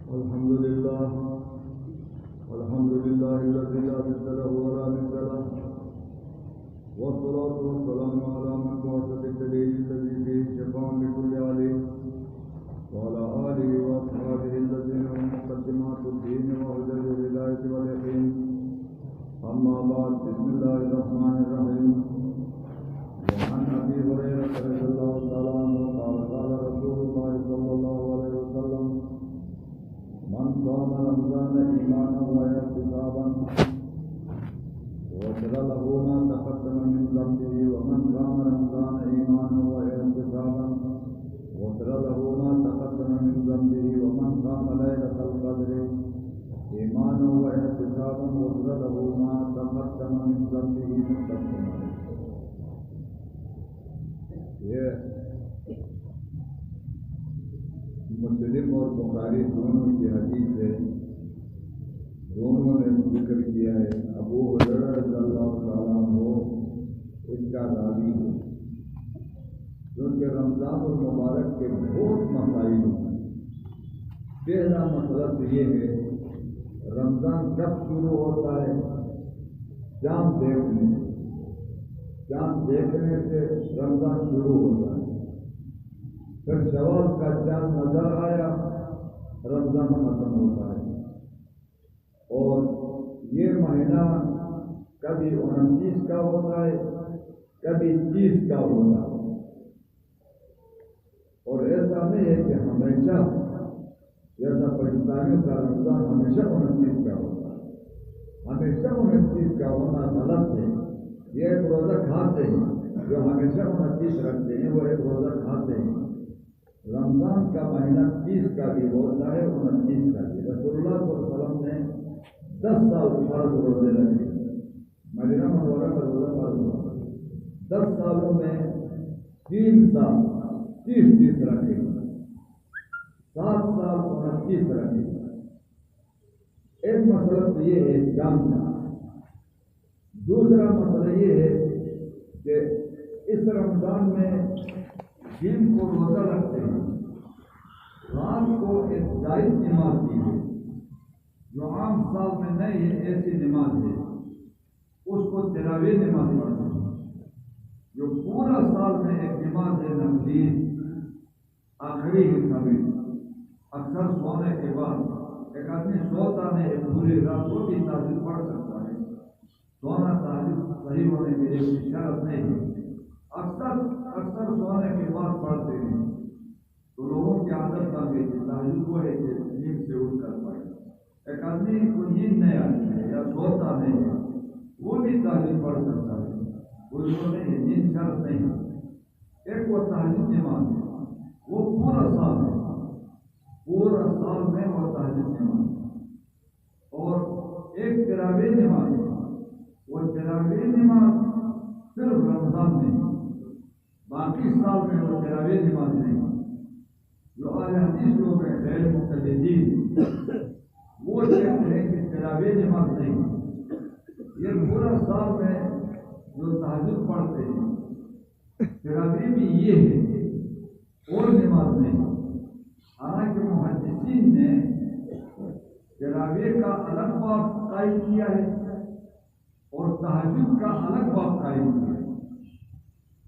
الحمد لله الذي لا ضد له ولا مثل له، والصلاة والسلام على من بعث بالدليل الذي فيه شفاء لكل عليم، وعلى آله وأصحابه الذين هم مقدمات الدين وهدى الهداية واليقين. أما بعد، بسم الله الرحمن الرحيم. وعن أبي هريرة رضي الله تعالى عنه قال قال رسول الله صلى الله عليه وسلم: من صام رمضان إيمانا واحتسابا غفر له ما تقدم من ذنبه، ومن صام رمضان إيمانا واحتسابا غفر له ما تقدم من ذنبه، ومن صام ليلة القدر إيمانا واحتسابا غفر له ما تقدم من ذنبه. متفق عليه. یہ مسلم اور بخاری دونوں کی حدیث ہے، دونوں نے ذکر کیا ہے. ابو ہریرہ رضی اللہ تعالیٰ عنہ اس کا راوی ہے، کیونکہ رمضان المبارک کے بہت مسائل ہیں. پہلا مسئلہ تو یہ ہے رمضان کب شروع ہوتا ہے؟ چاند دیکھنے سے رمضان شروع ہوتا ہے. پھر شوال کا چاند نظر آیا رمضان ختم ہوتا ہے. اور یہ مہینہ کبھی 29 کا ہوتا ہے، کبھی 30 کا ہوتا ہے. اور ایسا نہیں ہے کہ ہمیشہ جیسا پاکستانیوں کا رمضان ہمیشہ 29 کا ہوتا ہے. ہمیشہ 29 کا ہونا غلط ہے. یہ ایک روزہ کھاتے ہیں، جو ہمیشہ 29 رکھتے ہیں وہ ایک روزہ کھاتے ہیں. رمضان کا مہینہ 30 کا بھی ہوتا ہے، 29 کا بھی. رسول اللہ صلی اللہ علیہ وسلم نے 10 سال فرض روزے رکھے. مدینہ منورہ کا روزہ فرض ہوا. 10 سالوں میں 3 سال 30 رکھے، 7 سال 29 رکھے. ایک مسئلہ تو یہ ہے جام کا. دوسرا مسئلہ یہ ہے کہ اس رمضان میں جن کو روزہ رکھتے ہیں رات کو ایک جائز نماز کی ہے جو عام سال میں نہیں ہے، ایسی نماز ہے، اس کو تراویح نماز پڑھتے ہیں. جو پورا سال میں ایک نماز ہے نفلی، آخری حصہ میں اکثر سونے کے بعد ایک آدمی سوتا نہیں ہے پوری رات کو بھی تہجد پڑھ سکتا ہے. سونا تہجد صحیح ہونے کے لیے کوئی شرط نہیں ہے. اکثر سونے کے بعد پڑھتے ہیں تو لوگوں کی عادت بن گئی کہ تہجد وہ ہے کہ نیند سے اٹھ کر پڑھے. ایک آدمی کو نیند نہیں آتی ہے یا سوتا نہیں ہے وہ بھی تہجد پڑھ سکتا ہے، کوئی وہ نہیں ہے، نیند شرط نہیں ہے. ایک وہ تہجد نماز ہے، وہ پورا سال میں وہ تہجد نماز. اور ایک تراویح نماز ہے، وہ تراویح نماز صرف رمضان میں، باقی سال میں وہ تراویح نماز نہیں. جو اہل حدیث لوگ ہیں غیر مقلدین وہ کہتے ہیں کہ تراویح نماز نہیں. یہ پورا سال میں جو تہجد پڑھتے ہیں تراویح بھی یہ ہے اور نماز نہیں. حالانکہ محدثین نے تراویح کا الگ باب قائم کیا ہے اور تہجد کا الگ باب قائم کیا ہے.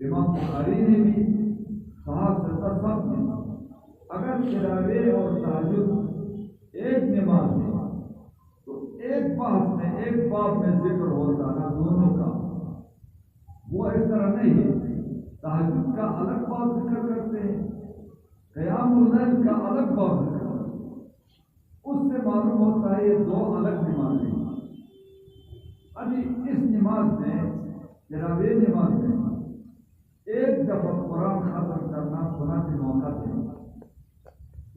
امام بخاری نے بھی صحاح ستر میں اگر تراویح اور تہجد ایک نماز ہے تو ایک باب میں ذکر ہوتا ہے دونوں کا. وہ اس طرح نہیں ہے. تہجد کا الگ باب ذکر کرتے ہیں، قیام اللیل کا الگ باب ذکر کرتے ہیں. اس سے معلوم ہوتا ہے یہ دو الگ نمازیں. ابھی اس نماز میں تراویح نماز میں ایک دفعہ قرآن ختم کرنا سنت موقع ہے،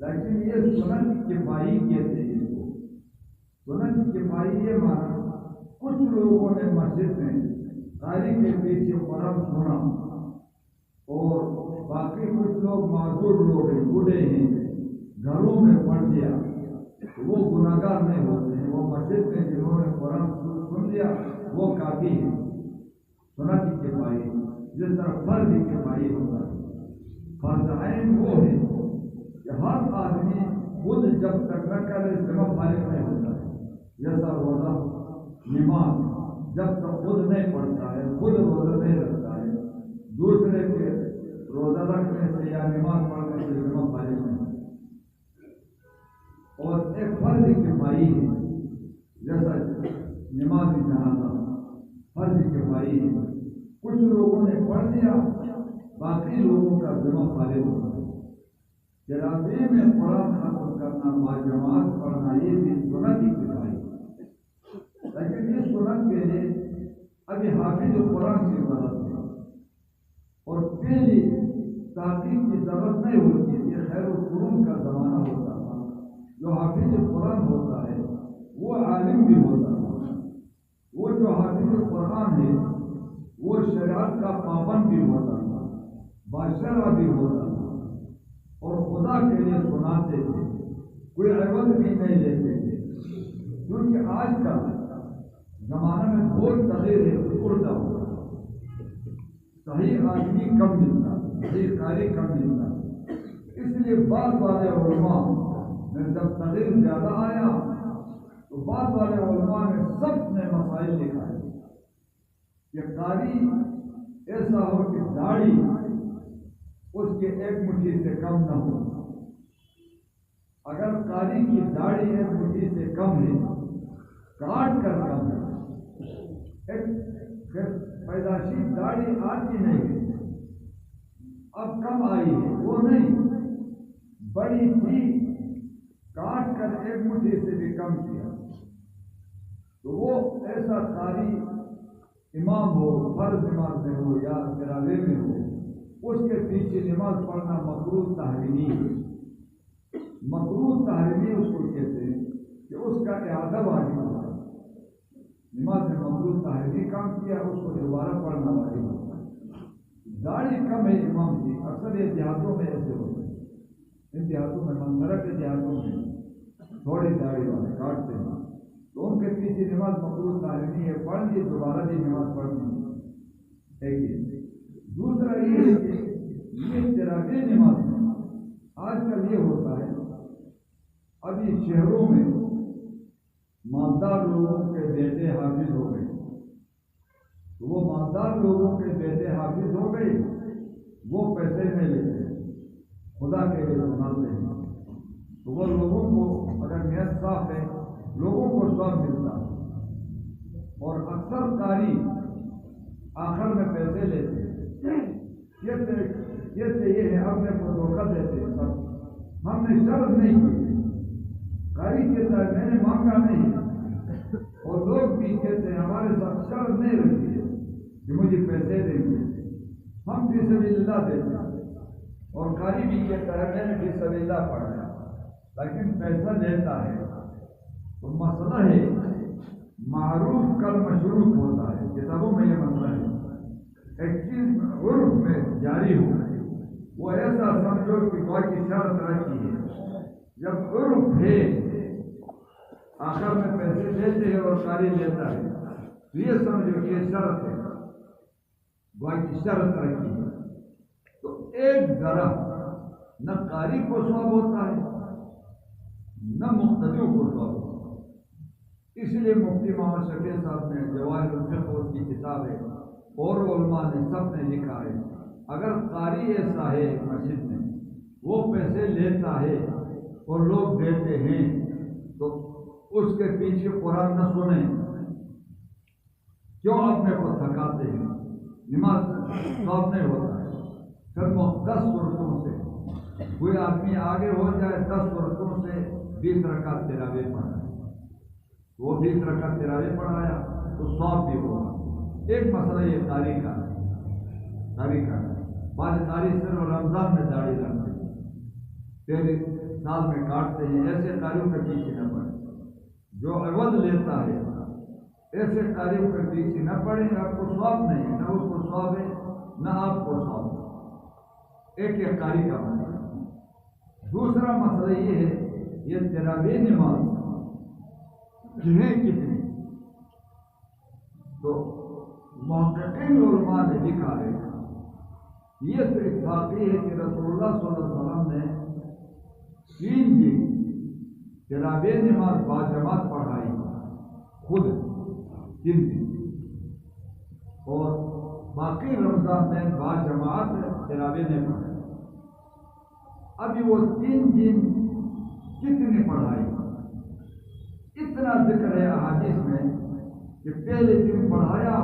لیکن یہ سنت کفائی کہتے ہیں. سنت کفائی یہ مانا کچھ لوگوں نے مسجد میں قاری کے پیچھے قرآن سنا اور باقی کچھ لوگ معذور لوگ ہیں، بوڑھے ہیں، گھروں میں پڑھ دیا تو وہ گناہگار نہیں ہوتے ہیں. وہ مسجد میں جنہوں نے قرآن سن لیا وہ کافی ہے. سنت کفائی جس طرح فرض کفائی ہوتا ہے. فرض عین وہ ہے کہ ہر آدمی خود جب تک نہ کرے ذمہ فارغ نہیں ہوتا ہے. جیسا روزہ نماز جب تک خود نہیں پڑھتا ہے، خود روزہ نہیں رکھتا ہے، دوسرے کے روزہ رکھنے سے یا نماز پڑھنے سے ذمہ فارغ نہیں ہوتا. اور ایک فرض کفائی ہے، جیسا نماز جنازہ فرض کفائی ہے. کچھ لوگوں نے پڑھ دیا، باقی لوگوں کا ذمہ فارغ ہوتا ہے. تراویح میں قرآن ختم کرنا، باجماعت پڑھنا، یہ بھی سنت کفائی ہے. لیکن اس سنت کے لیے ابھی حافظ قرآن کی ضرورت ہے اور پہلی تحقیق کی ضرورت نہیں ہوتی. یہ خیر القرون کا زمانہ ہوتا تھا. جو حافظ قرآن ہوتا ہے وہ عالم بھی ہوتا تھا. وہ جو حافظ قرآن ہے وہ شریعت کا پابند بھی ہوتا تھا، بادشاہ بھی ہوتا تھا اور خدا کے لیے سناتے تھے، کوئی عوض بھی نہیں لیتے تھے. کیونکہ آج کا زمانہ میں بہت تغیر ہے، اردو صحیح آدمی کم ملتا، صحیح قاری کم ملتا. اس لیے بعض والے علماء میں جب تغیر زیادہ آیا تو بعض والے علماء نے سب نے مسائل لکھا ہے کہ قاری ایسا ہو کہ داڑھی اس کے ایک مٹھی سے کم نہ ہو. اگر قاری کی داڑھی ایک مٹھی سے کم ہے، کاٹ کر کم ہے، ایک پیدائشی داڑھی آتی نہیں ہے، اب کم آئی ہے، وہ نہیں، بڑی تھی، کاٹ کر ایک مٹھی سے بھی کم کیا، تو وہ ایسا قاری امام ہو، فرض نماز میں ہو یا تراویح میں ہو، اس کے پیچھے نماز پڑھنا مکروہ تحریمی ہے. مکروہ تحریمی اس کو کہتے ہیں کہ اس کا اعادہ واجب ہوتا ہے. نماز میں مکروہ تحریمی کام کیا، اس کو دوبارہ پڑھنا واجب ہوتا ہے. داڑھی کم ہے امام کی، اکثر یہ دیہاتوں میں ایسے ہوتے ہیں. ان دیہاتوں میں منظرہ کے دیہاتوں میں تھوڑی داڑھی والے کاٹتے ہیں تو ان کے پیچھے نماز مکروہ تحریمی ہے، پڑھ لی دوبارہ بھی نماز پڑھنی ہے. ایک ہی. دوسرا یہ ہے کہ یہ تراویح نماز میں آج کل یہ ہوتا ہے، ابھی شہروں میں مالدار لوگوں کے بیٹے حافظ ہو گئے، تو وہ مالدار لوگوں کے بیٹے حافظ ہو گئے، وہ پیسے نہیں لیتے، خدا کے لیے سناتے ہیں. تو وہ لوگوں کو اگر نیت صاف ہے لوگوں کو ثواب ملتا ہے. اور اکثر قاری آخر میں پیسے لیتے ہیں. یہ ہے اپنے کو دھوکہ دیتے ہیں. سب ہم نے شرط نہیں کی، قاری کہتا ہے میں نے مانگا نہیں، اور لوگ بھی کہتے ہیں ہمارے ساتھ شرط نہیں رکھی ہے کہ مجھے پیسے دیں گے، ہم فی سبیل اللہ دیتے ہیں. اور قاری بھی کہتا ہے میں نے فی سبیل اللہ پڑھا لیکن پیسہ دیتا ہے. تو مسئلہ ہے معروف کل مشروط ہوتا ہے. کتابوں میں یہ مسئلہ ہے. ایک چیز عرف میں جاری ہو وہ ایسا سمجھو کہ کوئی کی شرط رکھی ہے. جب عرف ہے آخر میں پیسے دیتے ہیں اور قاری لیتا ہے تو یہ سمجھو کہ یہ شرط ہے، کوئی کی شرط رکھی ہے. تو ایک ذرا نہ قاری کو ثواب ہوتا ہے نہ مقتدیوں کو ثواب ہوتا ہے. اس لیے مفتی محمد شفیع صاحب نے جواہر الفقہ کی کتاب ہے اور علماء نے سب نے لکھا ہے اگر قاری ایسا ہے مسجد میں وہ پیسے لیتا ہے اور لوگ دیتے ہیں تو اس کے پیچھے قرآن نہ سنیں. کیوں اپنے کو تھکاتے ہیں؟ نماز ثواب نہیں ہوتا ہے. پھر وہ 10 رکوع سے کوئی آدمی آگے ہو جائے 10 رکوع سے 20 رکعت تراویح پڑھا، وہ 20 رکعت تراویح پڑھایا تو ثواب بھی ہوگا. ایک مسئلہ یہ تاریخ کا بعض تاریخ صرف رمضان میں داڑھی رکھتے ہیں، پہلے سال میں کاٹتے ہیں. ایسے قاریوں کے پیچھے نہ پڑے. جو عوض لیتا ہے ایسے قاریوں کے پیچھے نہ پڑے. آپ کو ثواب نہیں ہے، نہ اس کو ثواب ہے نہ آپ کو ثواب ہے. ایک قاری کا مسئلہ. دوسرا مسئلہ یہ ہے یہ تراویح نماز ہے کتنی، تو محققین علماء نے لکھا ہے یہ تو اتفاقی ہے کہ رسول اللہ صلی اللہ علیہ وسلم نے 3 دن تراویح نماز باجماعت پڑھائی خود 3 دن، اور باقی رمضان میں باجماعت تراویح نہیں پڑھائی۔ ابھی وہ 3 دن کتنے پڑھائی؟ اتنا ذکر ہے احادیث میں کہ پہلے دن پڑھایا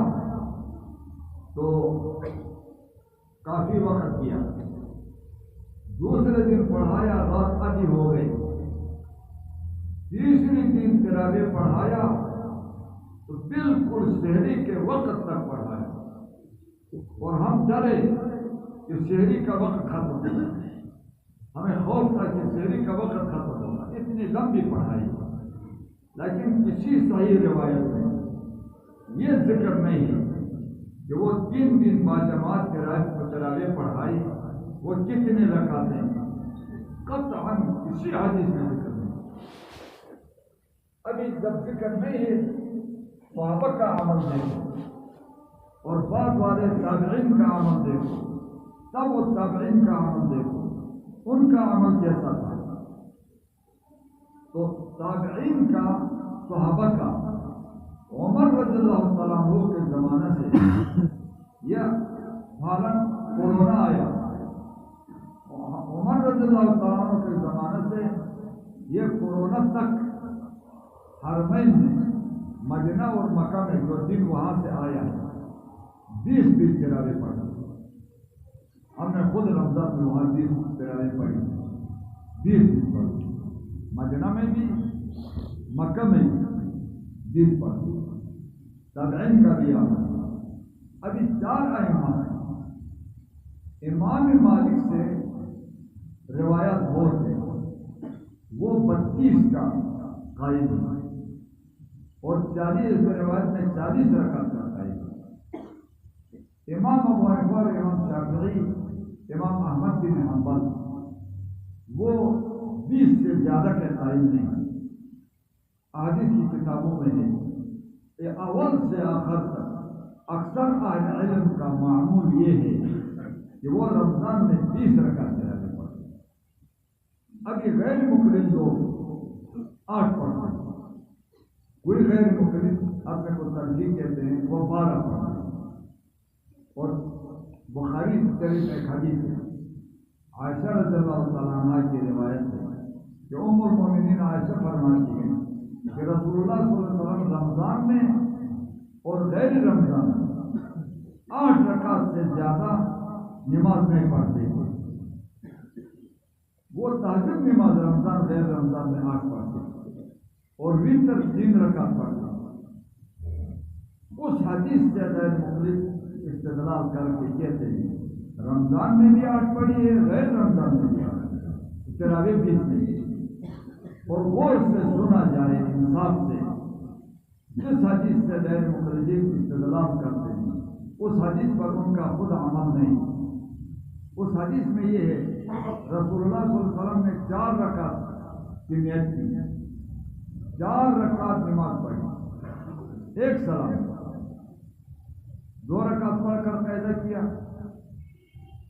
تو کافی وقت کیا، دوسرے دن پڑھایا رات آدھی ہو گئی، تیسری دن تراویح پڑھایا تو بالکل سحری کے وقت تک پڑھایا، اور ہم ڈرے کہ سحری کا وقت ختم ہو، ہمیں خوف تھا کہ سحری کا وقت ختم ہوگا، اتنی لمبی پڑھائی، لیکن کسی صحیح روایت میں یہ ذکر نہیں ہے کہ وہ 3 دن باجماعت تراویح پڑھائی وہ کتنے رکعتیں، قطعاً کسی حدیث میں ذکر نہیں۔ ابھی جب ذکر نہیں ہے صحابہ کا عمل دیکھو اور بعد والے تابعین کا عمل دیکھو، تب وہ تابعین کا عمل دیکھو ان کا عمل کیسا تھا۔ تو تابعین کا، صحابہ کا، عمر رضی اللہ تعالیٰ عنہ کے زمانے سے یا حالانکہ کورونا آیا، عمر رضی اللہ تعالیٰ عنہ کے زمانے سے یہ کورونا تک حرمین میں مدینہ اور مکہ میں جو دن وہاں سے آیا ہے 20 تراویح پڑھا، ہم نے خود رمضان میں وہاں 20 تراویح پڑھی، 20 دن پڑھی، مدینہ میں بھی مکہ میں بھی 20 پڑھی، تابعین کا بھی عمل۔ ابھی 4 ائمہ ہیں، امام مالک سے روایت بہت ہے، وہ 32 کا قائم ہے، اور 40 روایت میں 40 رکعت کا قائم ہے۔ امام ابو حنیفہ اور امام شافعی، امام احمد بن حنبل وہ 20 سے زیادہ کے قائم نہیں، احادیث کی کتابوں میں ہے کہ اول سے آخر تک اکثر اہل علم کا معمول یہ ہے کہ وہ رمضان میں 20 رکعت تراویح پڑھتے ہیں۔ ابھی غیر مقلد لوگ 8 پڑھتے ہیں، کوئی غیر مقلد اپنے کو ترجیح کہتے ہیں وہ 12 پڑھتے ہیں، اور بخاری شریف میں ایک حدیث ہے عائشہ رضی اللہ تعالیٰ عنہ کی روایت ہے کہ ام المومنین عائشہ فرماتی ہیں کہ رسول اللہ صلی اللہ علیہ وسلم رمضان میں اور غیر رمضان میں 8 رکعت سے زیادہ نماز نہیں پڑھتے، وہ تہجد نماز رمضان غیر رمضان میں 8 پڑھتے اور وتر 3 رکعت پڑھتے۔ اس حدیث سے غیر مختلف استدلال کر کے کہتے ہیں رمضان میں بھی 8 پڑھی ہے، غیر رمضان میں بھی 8، تراویح 20 نہیں ہے، اور وہ اس سے سنا جائے انصاف سے جس حدیث سے غیر مختلف استدلال کرتے ہیں اس حدیث پر ان کا خود عمل نہیں۔ اس حدیث میں یہ ہے رسول اللہ صلی اللہ علیہ وسلم نے 4 رکعت کی نیت کی، 4 رکعت نماز پڑھی، 1 سلام، 2 رکعت پڑھ کر قاعدہ کیا،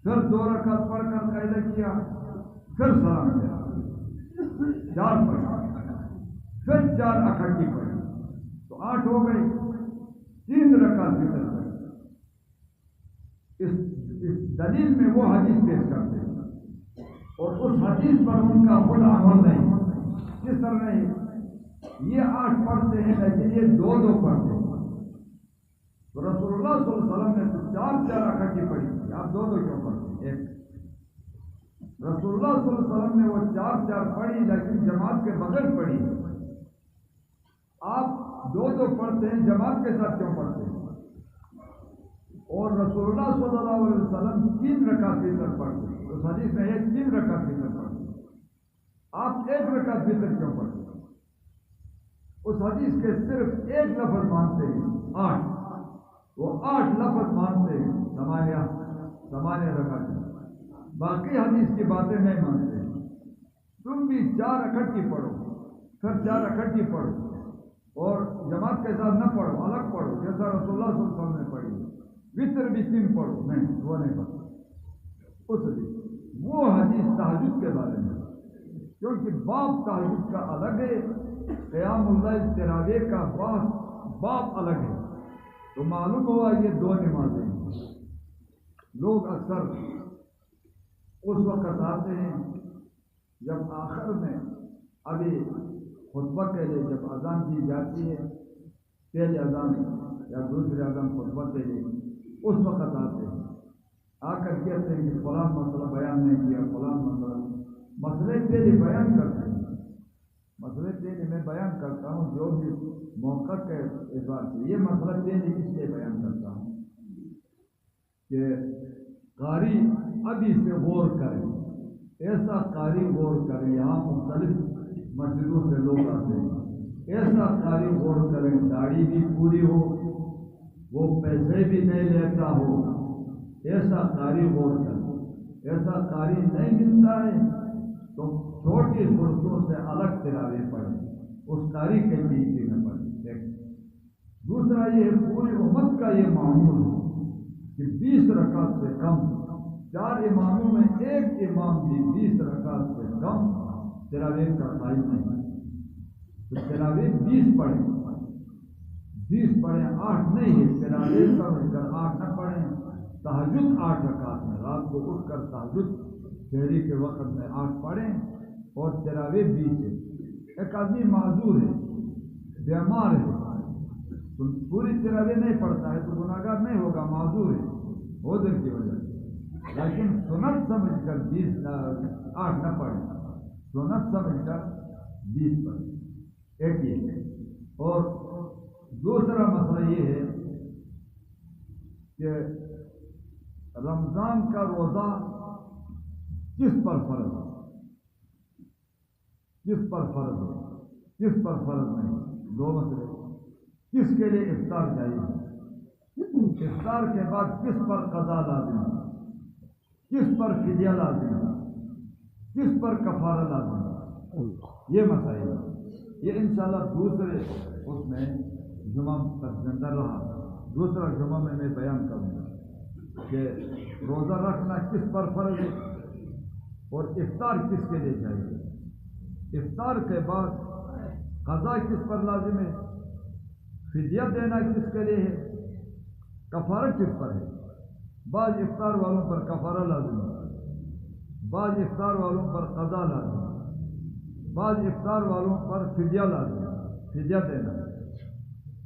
پھر 2 رکعت پڑھ کر قاعدہ کیا، پھر سلام کیا، 4 پڑھی، پھر 4 اکٹھی پڑھی تو 8 ہو گئی، 3 رکعت وتر پڑھی۔ اس دلیل میں وہ حدیث پیش کرتے ہیں اور اس حدیث پر ان کا خود عمل نہیں، کس طرح نہیں، یہ 8 پڑھتے ہیں لیکن یہ 2 پڑھتے ہیں، تو رسول اللہ صلی اللہ علیہ وسلم نے 4 اکٹھی پڑھی تھی، آپ 2 کیوں پڑھتے ہیں؟ ایک رسول اللہ صلی اللہ علیہ وسلم نے وہ 4 پڑھی لیکن جماعت کے بغیر پڑھی، آپ 2 پڑھتے ہیں، جماعت کے ساتھ کیوں پڑھتے ہیں؟ اور رسول اللہ صلی اللہ علیہ وسلم 3 رکعت وتر پڑھتے ہیں، اس حدیث میں 3 رکعت وتر پڑھتے ہیں، آپ 1 رکعت وتر کیوں پڑھتے ہیں؟ اس حدیث کے صرف 1 لفظ مانتے ہیں 8، وہ 8 لفظ مانتے ہیں، سمانیہ رکعت، باقی حدیث کی باتیں نہیں مانتے۔ تم بھی 4 اکٹھی پڑھو، پھر 4 اکٹھی پڑھو، اور جماعت کے ساتھ نہ پڑھو، الگ پڑھو جیسا رسول اللہ صلی اللہ علیہ وسلم نے پڑھی، وتر بھی 3 پڑھو، نہیں وہ نہیں پڑھو۔ اس حدیث وہ حدیث تہجد کے بارے میں، کیونکہ باب تہجد کا الگ ہے، قیام اللیل تراویح کا باب الگ ہے، تو معلوم ہوا یہ دو نمازیں ہیں۔ لوگ اکثر اس وقت آتے ہیں جب آخر میں ابھی خطبہ کے لیے جب اذان دی جاتی ہے، پہلے اذان یا دوسرے اذان خطبہ کے لیے، اس وقت آتے ہیں، آ کر کہتے ہیں کہ فلاں مسئلہ بیان نہیں کیا، فلاں مسئلے پہلے بیان کرتے ہیں، مسئلے پہلے میں بیان کرتا ہوں جو بھی موقع کے اعتبار سے، یہ مسئلہ پہلے اس لیے بیان کرتا ہوں کہ قاری ابھی سے غور کریں، ایسا قاری غور کریں، یہاں مختلف مسجدوں سے لوگ آتے ہیں، ایسا قاری غور کریں، داڑھی بھی پوری ہو، وہ پیسے بھی نہیں لیتا ہو، ایسا قاری غور کریں۔ ایسا قاری نہیں ملتا ہے تو چھوٹی صورتوں سے الگ تلاوت پڑھیں، اس قاری کے پیچھے نہ پڑھیں۔ دوسرا یہ پوری امت کا یہ معمول ہے کہ 20 رکعت سے کم، 4 اماموں میں ایک امام بھی 20 رکعت سے کم تراویح کا قائم نہیں، تو تراویح 20 پڑھیں، 20 پڑھیں، 8 نہیں ہے، تراویح سمجھ کر 8 نہ پڑھیں۔ تہجد 8 رکعت میں، رات کو اٹھ کر تہجد شہری کے وقت میں 8 پڑھیں، اور تراویح 20 ہے۔ ایک آدمی معذور ہے، بیمار ہے، تو پوری تراویح نہیں پڑھتا ہے تو گناہ گار نہیں ہوگا، معذور ہے عذر کی وجہ سے، لیکن سنت سمجھ کر 8 نہ پڑھیں، سنت سمجھ کر 20 پڑھیں، ایک یہ ہے۔ اور دوسرا مسئلہ یہ ہے کہ رمضان کا روزہ کس پر فرض ہے، کس پر فرض ہے، کس پر فرض نہیں، دو مسئلے۔ کس کے لیے افطار چاہیے، افطار کے بعد کس پر قضا لازم ہے، کس پر فدیہ لازم ہے، کس پر کفارہ لازم ہے، یہ مسائل ہے۔ یہ انشاءاللہ دوسرے اس میں جمعہ تک اندر رہا، دوسرا جمعہ میں بیان کروں گا کہ روزہ رکھنا کس پر فرض ہے اور افطار کس کے لیے چاہیے، افطار کے بعد قضا کس پر لازم ہے، فدیہ دینا کس کے لیے ہے، کفارہ کس پر ہے۔ بعض افطار والوں پر کفارہ لازم ہے، بعض افطار والوں پر قضا لازم ہے، بعض افطار والوں پر فدیہ لازم ہے، فدیہ دینا ہے۔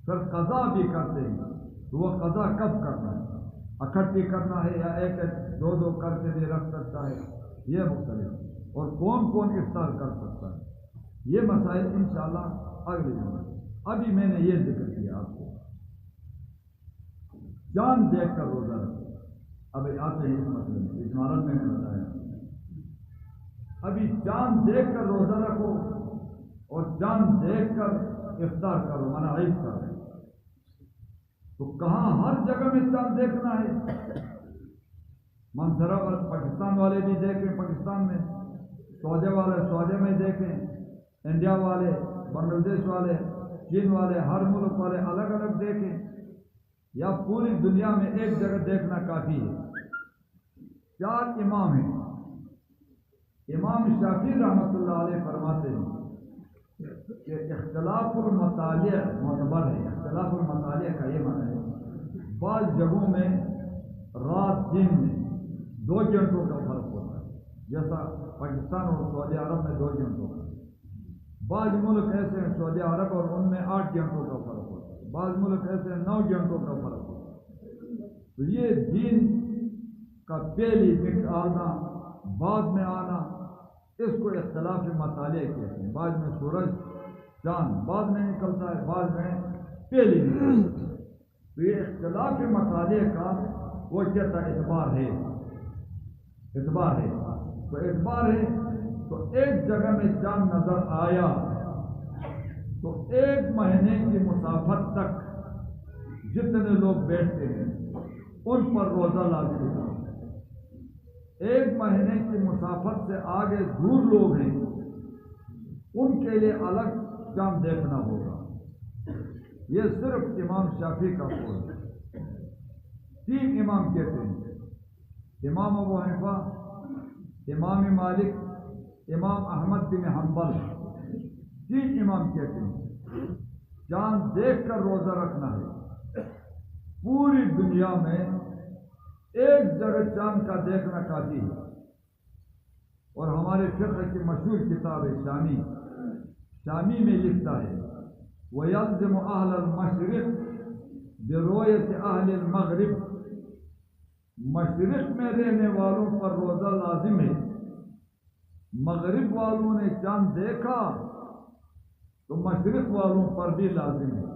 پھر قضا بھی کرتے ہیں تو وہ قضا کب کرنا ہے، اکٹھی کرنا ہے یا ایک دو کر کے بھی رکھ سکتا ہے، یہ مختلف، اور کون کون افطار کر سکتا ہے، یہ مسائل انشاءاللہ اگلے دن۔ ابھی میں نے یہ ذکر کیا آپ کو، جان دیکھ کر روزہ رکھو۔ اب آتے ہیں اس مسئلے میں، اجمالاً میں نے بتایا، ابھی جان دیکھ کر روزہ رکھو اور جان دیکھ کر افطار کرو، منع عیب کرو، تو کہاں ہر جگہ میں چاند دیکھنا ہے؟ منظرہ پاکستان والے بھی دیکھیں پاکستان میں، سعودی والے سعودی میں دیکھیں، انڈیا والے، بنگلہ دیش والے، چین والے، ہر ملک والے الگ الگ دیکھیں، یا پوری دنیا میں ایک جگہ دیکھنا کافی ہے۔ 4 امام ہیں، امام شافعی رحمۃ اللہ علیہ فرماتے ہیں کہ اختلاف المطالع معتبر ہے۔ اختلاف المطالع کا یہ معنی ہے بعض جگہوں میں رات دن میں 2 گھنٹوں کا فرق ہوتا ہے، جیسا پاکستان اور سعودی عرب میں 2 گھنٹوں کا، بعض ملک ایسے ہیں سعودی عرب اور ان میں 8 گھنٹوں کا فرق ہوتا ہے، بعض ملک ایسے 9 گھنٹوں کا فرق ہوتا ہے۔ تو یہ دین کا پہلی نکالنا بعد میں آنا، اس کو اختلاف مطالعہ کہتے ہیں۔ بعد میں سورج چاند بعد میں نکلتا ہے، بعد میں پہلی نکلتا ہے، تو یہ اختلاف مطالعہ کا وہ کہتا ہے اعتبار ہے، اعتبار ہے، تو اعتبار ہے تو ایک جگہ میں چاند نظر آیا تو 1 مہینے کی مسافت تک جتنے لوگ بیٹھتے ہیں ان پر روزہ لازم ہے۔ 1 مہینے کی مسافت سے آگے دور لوگ ہیں ان کے لیے الگ چاند دیکھنا ہوگا۔ یہ صرف امام شافعی کا قول ہے۔ 3 امام کہتے ہیں، امام ابو حنیفہ، امام مالک امام احمد بن حنبل، 3 امام کہتے ہیں چاند دیکھ کر روزہ رکھنا ہے۔ پوری دنیا میں ایک جگہ چاند کا دیکھنا کافی ہے۔ اور ہمارے فقہ کی مشہور کتاب ہے شامی میں لکھتا ہے وَيَلْزِمُ أَهْلَ الْمَشْرِقِ بِرُؤْيَةِ أَهْلِ الْمَغْرِبِ، مشرق میں رہنے والوں پر روزہ لازم ہے۔ مغرب والوں نے چاند دیکھا تو مشرق والوں پر بھی لازم ہے۔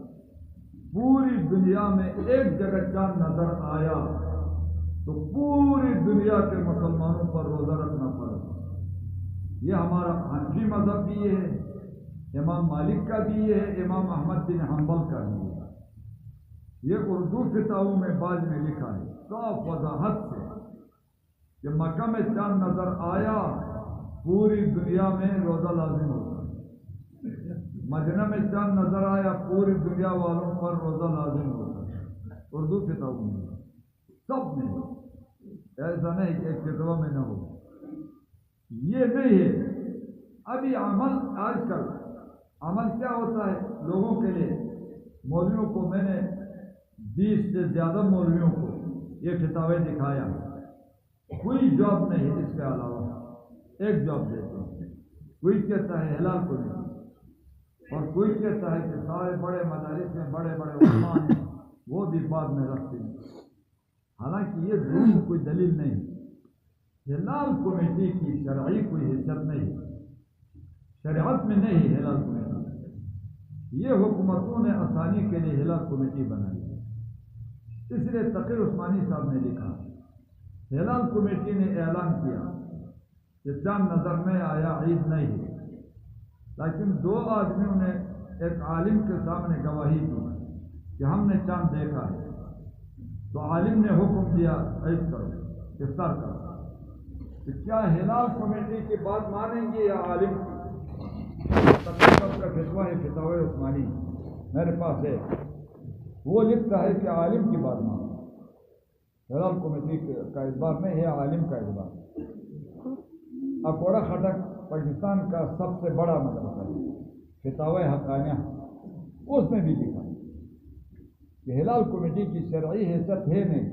پوری دنیا میں ایک جگہ چاند نظر آیا تو پوری دنیا کے مسلمانوں پر روزہ رکھنا پڑا۔ یہ ہمارا حنفی مذہب بھی یہ ہے، امام مالک کا بھی یہ ہے، امام احمد بن حنبل کا بھی ہے۔ یہ اردو فتاووں میں بعض میں لکھا ہے صاف وضاحت سے کہ مکہ میں چاند نظر آیا پوری دنیا میں روزہ لازم ہوتا ہے، مدینہ میں چاند نظر آیا پوری دنیا والوں پر روزہ لازم ہوتا ہے۔ اردو فتاووں میں سب میں، ایسا نہیں کہ ایک فتوہ میں نہ ہو۔ یہ نہیں ہے۔ ابھی عمل آج کل عمل کیا ہوتا ہے لوگوں کے لیے؟ مولویوں کو میں نے 20 سے زیادہ مولویوں کو یہ کتابیں دکھایا، کوئی جاب نہیں ہے اس کے علاوہ، ایک جاب دیتے ہیں۔ کوئی کہتا ہے حلال کو نہیں، اور کوئی کہتا ہے کہ سارے بڑے مدارس میں بڑے بڑے علماء ہیں وہ بھی بعد میں رکھتے ہیں۔ حالانکہ یہ ضرور کوئی دلیل نہیں۔ ہلال کمیٹی کی شرعی کوئی حیثیت نہیں، شریعت میں نہیں ہے ہلال کمیٹی۔ یہ حکومتوں نے آسانی کے لیے ہلال کمیٹی بنائی ہے۔ اس لیے تقی عثمانی صاحب نے لکھا، ہلال کمیٹی نے اعلان کیا کہ چاند نظر میں آیا، عید نہیں ہے، لیکن 2 آدمیوں نے ایک عالم کے سامنے گواہی دی کہ ہم نے چاند دیکھا ہے، تو عالم نے حکم دیا عید کرو، افطار کرو۔ تو کیا ہلال کمیٹی کی بات مانیں گے یا عالم کی؟ تقی صاحب کا فتویٰ ہے فتاوی عثمانی میرے پاس ہے، وہ لکھتا ہے کہ عالم کی بات مانو، ہلال کمیٹی کا اعتبار نہیں ہے، عالم کا اعتبار۔ اکوڑا خٹک پاکستان کا سب سے بڑا مدرسہ ہے، فتاوی حقانیہ، اس میں بھی لکھا کہ ہلال کمیٹی کی شرعی حیثیت ہے نہیں،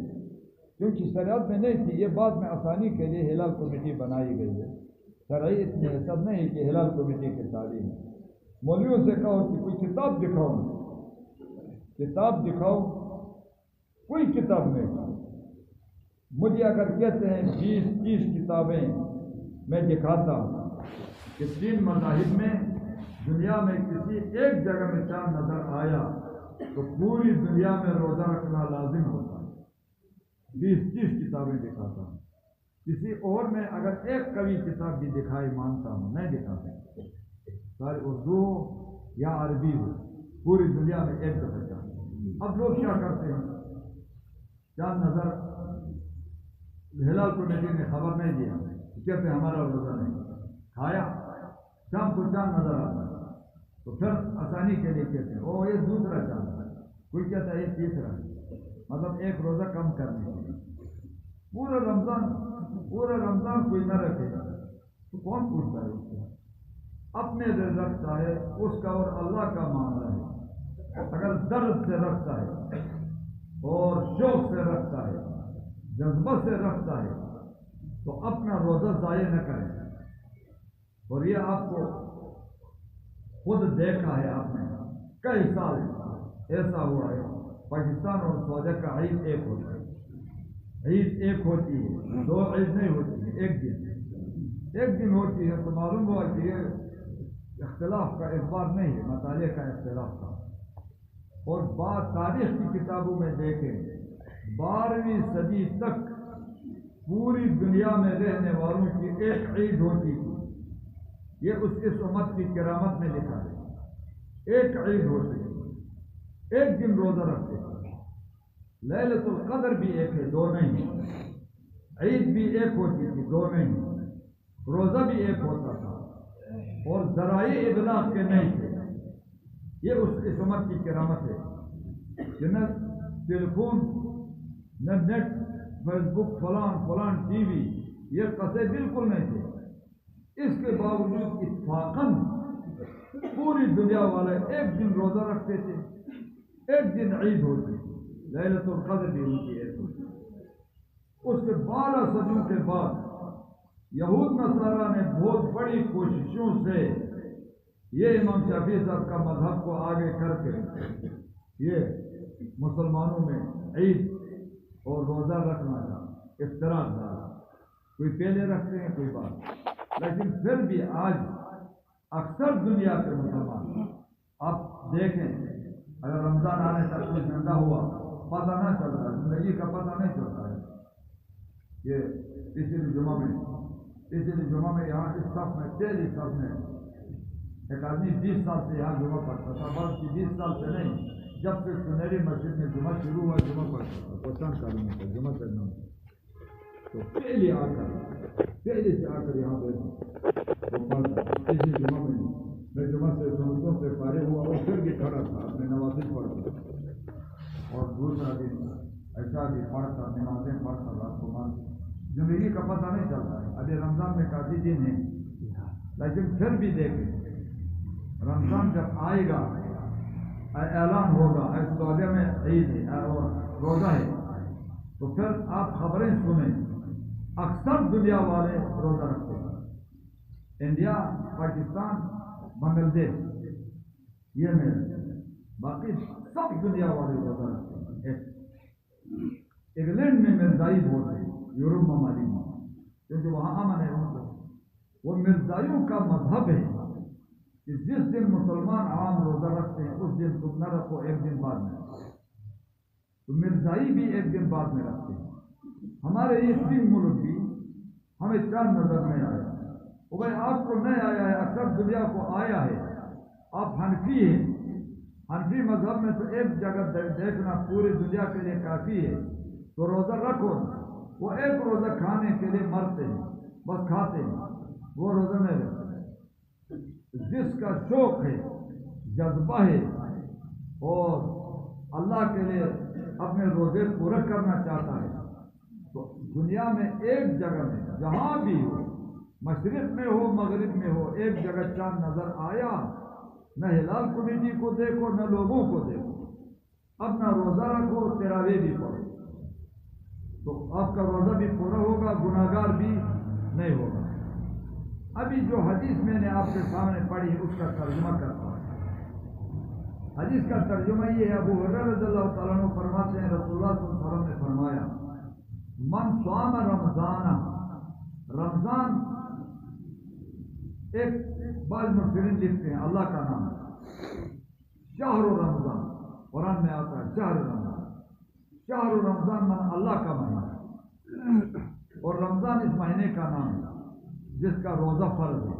کیونکہ شریعت میں نہیں تھی۔ یہ بعد میں آسانی کے لیے ہلال کمیٹی بنائی گئی ہے، شرعی اتنی حیثیت نہیں کہ ہلال کمیٹی کے تعلیم ہے۔ مولویوں سے کہو کہ کوئی کتاب دکھاؤ، کتاب دکھاؤ، کوئی کتاب نہیں۔ مجھے اگر کہتے ہیں 20-30 کتابیں میں دکھاتا ہوں کہ 3 مذاہب میں دنیا میں کسی ایک جگہ میں چاند نظر آیا تو پوری دنیا میں روزہ رکھنا لازم ہوتا ہے، 20-30 کتابیں دکھاتا ہوں۔ کسی اور میں اگر ایک قوی کتاب بھی دکھائی مانتا ہوں، نہیں دکھاتا، سارے اردو یا عربی ہو، پوری دنیا میں ایک دفعہ چاند۔ اب لوگ کیا کرتے ہیں، چاند نظر ہلال کمیٹی نے خبر نہیں دیا، کہتے ہمارا روزہ نہیں، کھایا شام کو چاند نظر آتا ہے تو پھر آسانی کے لیے کہتے ہیں او یہ دوسرا چاند ہے، کوئی کہتا ہے یہ تیسرا ہے، مطلب ایک روزہ کم کرنے کے لیے۔ پورا رمضان کوئی نہ رکھے تو کون پوچھتا ہے اس کو؟ اپنے رزق کا ہے اس کا اور اللہ کا معاملہ ہے۔ اگر درد سے رکھتا ہے اور شوق سے رکھتا ہے، جذبہ سے رکھتا ہے تو اپنا روزہ ضائع نہ کرے۔ اور یہ آپ کو خود دیکھا ہے آپ نے، کئی سال ایسا ہوا ہے پاکستان اور سعودیہ کا عید ایک ہوتا ہے، عید ایک ہوتی ہے، 2 عید نہیں ہوتی ہے، ایک دن ہوتی ہے، تو معلوم ہوا کہ یہ اختلاف کا اعتبار نہیں ہے، مطالعے کا اختلاف تھا۔ اور بعض تاریخ کی کتابوں میں دیکھیں 12ویں صدی تک پوری دنیا میں رہنے والوں کی ایک عید ہوتی تھی، یہ اس امت کی کرامت میں لکھا ہے، ایک عید ہوتی ہے، ایک دن روزہ رکھتے تھے۔ لیلۃ القدر بھی ایک ہے، 2 نہیں، عید بھی ایک ہوتی تھی، 2 نہیں، روزہ بھی ایک ہوتا تھا، اور ذرائع ابلاغ کے نہیں تھے۔ یہ اس امت کی کرامت ہے کہ نہ ٹیلیفون، نہ نیٹ، فیس بک، فلان ٹی وی، یہ قصے بالکل نہیں تھے۔ اس کے باوجود اتفاقاً پوری دنیا والے ایک دن روزہ رکھتے تھے، ایک دن عید ہوتی، لیلۃ القدر بھی ان کی عید ہوتی۔ اس کے 12 صدیوں کے بعد یہود نصارہ نے بہت بڑی کوششوں سے یہ امام شافعی صاحب کا مذہب کو آگے کر کے یہ مسلمانوں میں عید اور روزہ رکھنا کا اختراع ڈالا۔ کوئی پہلے رکھتے ہیں کوئی بات، لیکن پھر بھی آج اکثر دنیا کے مسلمان آپ دیکھیں، اگر رمضان آنے تک کوئی زندہ ہوا پتہ نہ چلتا، زندگی کا پتہ نہیں چلتا ہے۔ یہ پچھلے جمعہ میں یہاں اس صف میں پہلی صف میں ایک آدمی 20 سال سے یہاں جمعہ پڑھتا تھا، بلکہ 20 سال سے نہیں، جب سے سنہری مسجد میں جمعہ شروع ہوا جمعہ پڑھتا تھا، پہچان کرنا تھا جمعہ کرنا ہوتا، تو پہلے سے آ کر یہاں پہ وہ پڑھتا۔ اسی جمعہ میں جمعہ سے سنتوں سے فارغ ہوا اور پھر بھی کھڑا تھا، اپنے نوازل پڑھتا اور دوسرا دن ایسا بھی پڑھتا، نمازیں پڑھتا، رات کو مان زندگی کا پتہ نہیں چلتا ہے۔ ابھی رمضان میں کافی دن ہے، لیکن پھر بھی دیکھیں رمضان جب آئے گا، اعلان ہوگا سعودیہ میں عید ہے اور روزہ ہے، تو پھر آپ خبریں سنیں، اکثر دنیا والے روزہ رکھتے ہیں۔ انڈیا، پاکستان، بنگلہ دیش، یہ میں باقی سب دنیا والے روزہ رکھتے ہیں۔ انگلینڈ میں مرزائی بہت ہے، یورپ ممالک میں، کیونکہ وہاں امن ہے، وہ مرزائیوں کا مذہب ہے کہ جس دن مسلمان عام روزہ رکھتے ہیں اس دن تم نہ رکھو، ایک دن بعد میں رکھو۔ تو مرزائی بھی ایک دن بعد میں رکھتے ہیں۔ ہمارے یہ 3 ملک بھی ہمیں 4 نظر میں آیا، وہ بھائی آپ کو نہیں آیا ہے، اکثر دنیا کو آیا ہے۔ آپ حنفی ہیں، حنفی مذہب میں تو ایک جگہ دیکھنا پوری دنیا کے لیے کافی ہے، تو روزہ رکھو۔ وہ ایک روزہ کھانے کے لیے مرتے ہیں، بس کھاتے ہیں، وہ روزہ نہیں رکھتے۔ جس کا شوق ہے، جذبہ ہے اور اللہ کے لیے اپنے روزے پورا کرنا چاہتا ہے، تو دنیا میں ایک جگہ میں جہاں بھی ہو، مشرق میں ہو مغرب میں ہو، ایک جگہ چاند نظر آیا، نہ ہلال کمیٹی کو دیکھو نہ لوگوں کو دیکھو، اپنا روزہ رکھو، تراویح بھی پڑھو، تو آپ کا روزہ بھی پورا ہوگا، گناہگار بھی نہیں ہوگا۔ ابھی جو حدیث میں نے آپ کے سامنے پڑھی اس کا ترجمہ کرتا ہوں۔ حدیث کا ترجمہ یہ ہے، ابو ہریرہ رضی اللہ تعالیٰ عنہ فرماتے ہیں رسول اللہ صلی اللہ علیہ وسلم نے فرمایا، من صام رمضان ایک بعض مفسرین لکھتے ہیں اللہ کا نام ہے، شہر رمضان، قرآن میں آتا ہے شہر رمضان، شہر رمضان من اللہ کا مہینہ ہے، اور رمضان اس مہینے کا نام ہے جس کا روزہ فرض ہے۔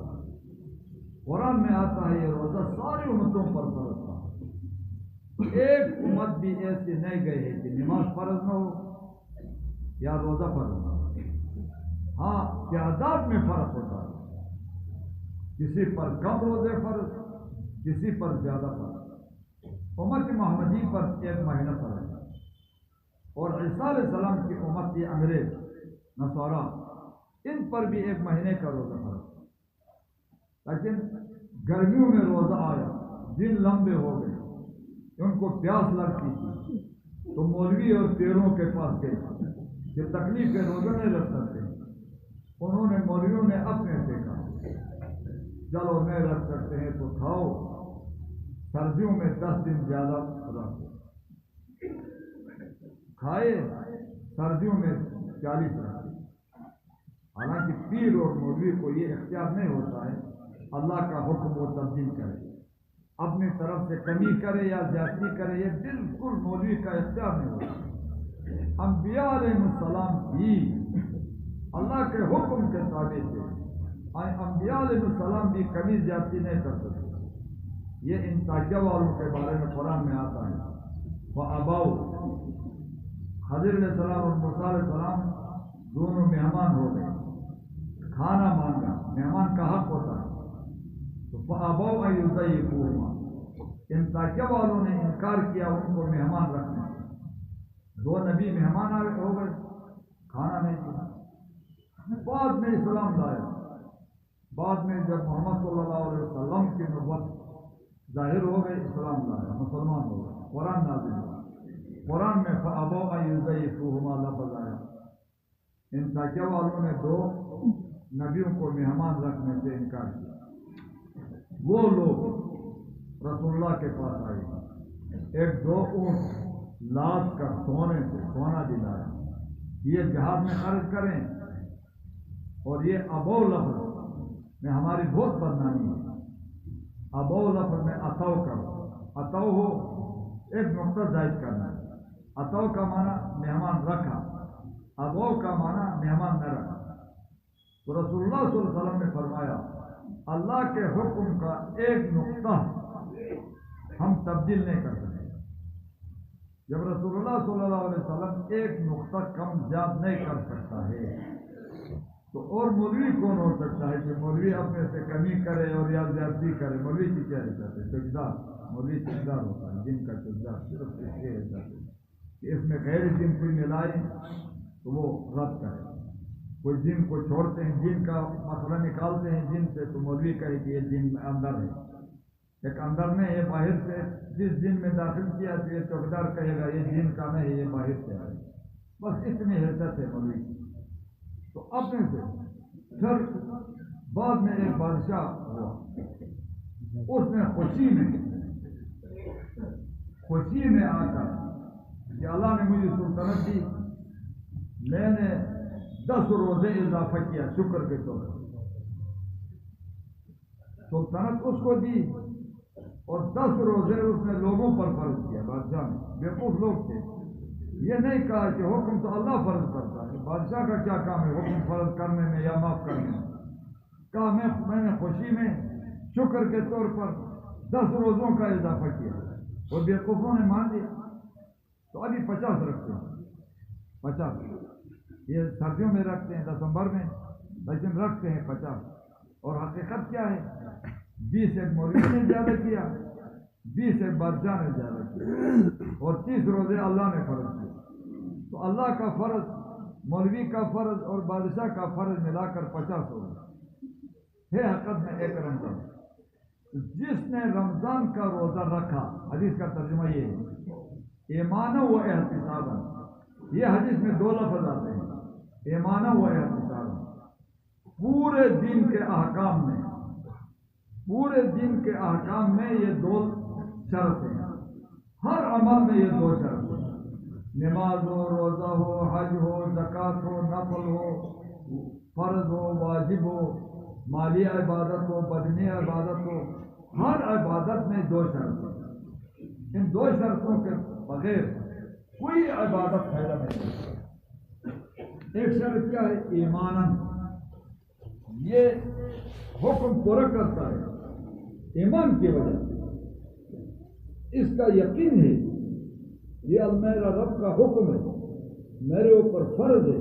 قرآن میں آتا ہے یہ روزہ ساری امتوں پر فرض تھا، ایک امت بھی ایسی نہیں گئی ہے کہ نماز فرض نہ ہو یا روزہ فرض نہ ہو۔ ہاں تعداد میں فرق ہوتا ہے، کسی پر کم روزے فرض، کسی پر زیادہ فرض۔ امت محمدی پر ایک مہینہ فرض ہے، اور عیسیٰ علیہ السلام کی امت کی انگریز نصارہ ان پر بھی ایک مہینے کا روزہ فرض، لیکن گرمیوں میں روزہ آیا، دن لمبے ہو گئے، ان کو پیاس لگتی تھی، تو مولوی اور پیروں کے پاس گئے کہ تکلیف روزہ نہیں رکھ سکتے۔ انہوں نے مولویوں نے اپنے سے کہا چلو نہیں رکھ سکتے ہیں تو کھاؤ، سردیوں میں 10 دن زیادہ رکھو، کھائے، سردیوں میں 40 رکھو۔ حالانکہ پیر اور مولوی کو یہ اختیار نہیں ہوتا ہے اللہ کا حکم وہ تبدیل کرے، اپنی طرف سے کمی کرے یا زیادتی کرے، یہ بالکل مولوی کا اختیار نہیں ہوتا۔ انبیاء علیہ السلام بھی اللہ کے حکم کے تابع تھے، انبیاء علیہ السلام بھی کمی زیادتی نہیں کر سکتے۔ یہ انتاجہ والوں کے بارے میں قرآن میں آتا ہے، وَأَبَوْا، خضر علیہ السلام اور موسیٰ علیہ السلام دونوں مہمان ہو گئے، کھانا مانگا، مہمان کا حق ہوتا ہے، تو فَأَبَوْا أَن يُضَيِّفُوهُمَا، انتاجہ والوں نے انکار کیا ان کو مہمان رکھنے۔ 2 نبی مہمان ہو گئے، کھانا نہیں کھایا، بعد میں اسلام لایا، بعد میں جب محمد صلی اللہ علیہ وسلم کی نبوت ظاہر ہو گئی، اسلام لایا، مسلمان ہو گئے، قرآن نازل ہوا۔ قرآن میں فَأَبَوْا أَن يُضَيِّفُوهُمَا لفظ آیا۔ ان تاکیہ والوں نے دو نبیوں کو مہمان رکھنے سے انکار کیا۔ وہ لوگ رسول اللہ کے پاس آئے، ایک دو اونٹ لاد کر سونے سے سونا دلایا، یہ جہاد میں خرچ کریں، اور یہ ابو لفظ میں ہماری بہت بدنامی ہے۔ ابو لفظ میں اتو کرو، اتو ہو ایک نقطہ زائد کرنا ہے۔ اتو کا معنی مہمان رکھا، ابو کا معنی مہمان نہ رکھا۔ تو رسول اللہ صلی اللہ علیہ وسلم نے فرمایا اللہ کے حکم کا ایک نقطہ ہم تبدیل نہیں کر سکتے۔ جب رسول اللہ صلی اللہ علیہ وسلم ایک نقطہ کم زیادہ نہیں کر سکتا ہے تو اور مولوی کون ہو سکتا ہے کہ مولوی اپنے سے کمی کرے اور یا زیادتی کرے؟ مولوی کی کیا حیثیت ہے؟ چوکیدار، مولوی چوکیدار ہوتا ہے، جن کا چوکیدار صرف اس کی حیثیت ہے کہ اس میں غیر جن کوئی ملائے تو وہ رد کرے۔ کوئی جن کو چھوڑتے ہیں، جن کا مسئلہ نکالتے ہیں جن سے، تو مولوی کہے کہ یہ جن اندر ہے، ایک اندر میں یہ باہر سے جس جن میں داخل کیا تو یہ چوکیدار کہے گا یہ جن کا نہیں، یہ باہر سے ہے۔ بس اتنی حیثیت ہے مولوی کی۔ تو اپنے سے پھر بعد میں ایک بادشاہ ہوا، اس نے خوشی میں آ کر کہ اللہ نے مجھے سلطنت دی، میں نے 10 روزے اضافہ کیا شکر کے طور پر۔ سلطنت اس کو دی اور 10 روزے اس نے لوگوں پر فرض کیا۔ بادشاہ نے، بیوقوف لوگ تھے، یہ نہیں کہا کہ حکم تو اللہ فرض کرتا ہے، بادشاہ کا کیا کام ہے حکم فرض کرنے میں یا معاف کرنے میں؟ کہا میں نے خوشی میں شکر کے طور پر 10 روزوں کا اضافہ کیا، اور بیوقوفوں نے مان لیا۔ تو ابھی 50 رکھتے ہیں، 50 یہ سردیوں میں رکھتے ہیں دسمبر میں، لیکن رکھتے ہیں 50۔ اور حقیقت کیا ہے؟ 20 ایک مولوی نے زیادہ کیا، 20 ایک بادشاہ نے زیادہ کیا، اور 30 روزے اللہ نے فرض کیا۔ تو اللہ کا فرض، مولوی کا فرض اور بادشاہ کا فرض ملا کر 50 ہو گیا ہے حقیقت میں ایک رمضان۔ جس نے رمضان کا روزہ رکھا، حدیث کا ترجمہ یہ ہے ایمانا و احتسابا۔ یہ حدیث میں 2 لفظ آتے ہیں، ایمانا و احتسابا۔ پورے دین کے احکام میں یہ 2 شرط ہیں، ہر عمل میں یہ 2 شرط ہیں، نماز ہو، روزہ ہو، حج ہو، زکوٰۃ ہو، نفل ہو، فرض ہو، واجب ہو، مالی عبادت ہو، بدنی عبادت ہو، ہر عبادت میں 2 شرط ہیں۔ ان 2 شرطوں کے بغیر کوئی عبادت فائدہ نہیں ہے۔ ایک شرط کیا ہے؟ ایماناً، یہ حکم پورا کرتا ہے ایمان کی وجہ سے، اس کا یقین ہے یہ میرا رب کا حکم ہے، میرے اوپر فرض ہے،